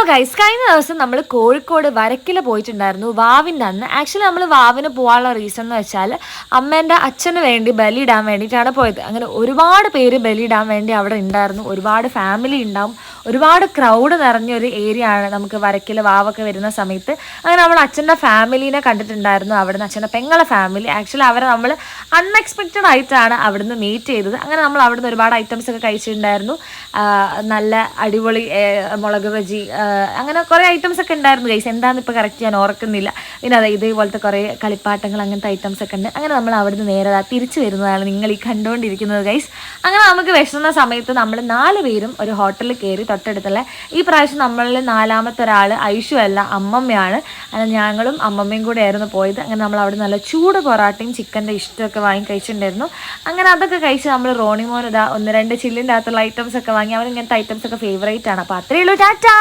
Guys കഴിഞ്ഞ ദിവസം നമ്മൾ കോഴിക്കോട് വരക്കില പോയിട്ടുണ്ടായിരുന്നു വാവിൻ്റെ അന്ന്. ആക്ച്വലി നമ്മൾ വാവിന് പോകാനുള്ള റീസൺ എന്ന് വെച്ചാൽ അമ്മേൻ്റെ അച്ഛന് വേണ്ടി ബലിയിടാൻ വേണ്ടിയിട്ടാണ് പോയത്. അങ്ങനെ ഒരുപാട് പേര് ബലിയിടാൻ വേണ്ടി അവിടെ ഉണ്ടായിരുന്നു. ഒരുപാട് ഫാമിലി ഉണ്ടാവും, ഒരുപാട് ക്രൗഡ് നിറഞ്ഞൊരു ഏരിയ ആണ് നമുക്ക് വരക്കില വാവൊക്കെ വരുന്ന സമയത്ത്. അങ്ങനെ നമ്മൾ അച്ഛൻ്റെ ഫാമിലീനെ കണ്ടിട്ടുണ്ടായിരുന്നു. അവിടുന്ന് അച്ഛൻ്റെ പെങ്ങളെ ഫാമിലി. ആക്ച്വലി അവരെ നമ്മൾ അൺഎക്സ്പെക്റ്റഡ് ആയിട്ടാണ് അവിടുന്ന് മീറ്റ് ചെയ്തത്. അങ്ങനെ നമ്മൾ അവിടുന്ന് ഒരുപാട് ഐറ്റംസ് ഒക്കെ കഴിച്ചിട്ടുണ്ടായിരുന്നു. നല്ല അടിപൊളി മുളക് ബജി, അങ്ങനെ കുറേ ഐറ്റംസ് ഒക്കെ ഉണ്ടായിരുന്നു ഗൈസ്. എന്താണെന്ന് ഇപ്പോൾ കറക്റ്റ് ഞാൻ ഓർക്കുന്നില്ല. പിന്നെ അതെ ഇതേപോലത്തെ കുറേ കളിപ്പാട്ടങ്ങൾ അങ്ങനത്തെ ഐറ്റംസ് ഒക്കെ ഉണ്ട്. അങ്ങനെ നമ്മൾ അവിടുന്ന് നേരെ തിരിച്ചു വരുന്നതാണ് നിങ്ങൾ ഈ കണ്ടുകൊണ്ടിരിക്കുന്നത് ഗൈസ്. അങ്ങനെ നമുക്ക് വിശന്ന സമയത്ത് നമ്മൾ 4 പേരും ഒരു ഹോട്ടലിൽ കയറി തൊട്ടടുത്തുള്ള. ഈ പ്രാവശ്യം നമ്മളിൽ 4ാമത്തെ ഒരാൾ ഐഷു അല്ല, അമ്മമ്മയാണ്. അങ്ങനെ ഞങ്ങളും അമ്മമ്മയും കൂടെ ആയിരുന്നു പോയത്. അങ്ങനെ നമ്മൾ അവിടെ നല്ല ചൂട് പൊറാട്ടയും ചിക്കൻ്റെ ഇഷ്ടമൊക്കെ വാങ്ങി കഴിച്ചിട്ടുണ്ടായിരുന്നു. അങ്ങനെ അതൊക്കെ കഴിച്ച് നമ്മൾ റോണിമോൻ 1-2 ചില്ലിൻ്റെ അകത്തുള്ള ഐറ്റംസ് ഒക്കെ വാങ്ങി. അവർ ഇങ്ങനത്തെ ഐറ്റംസ് ഒക്കെ ഫേവറേറ്റ് ആണ്. അപ്പോൾ അത്രയേ ഉള്ളൂ. ടാറ്റാ.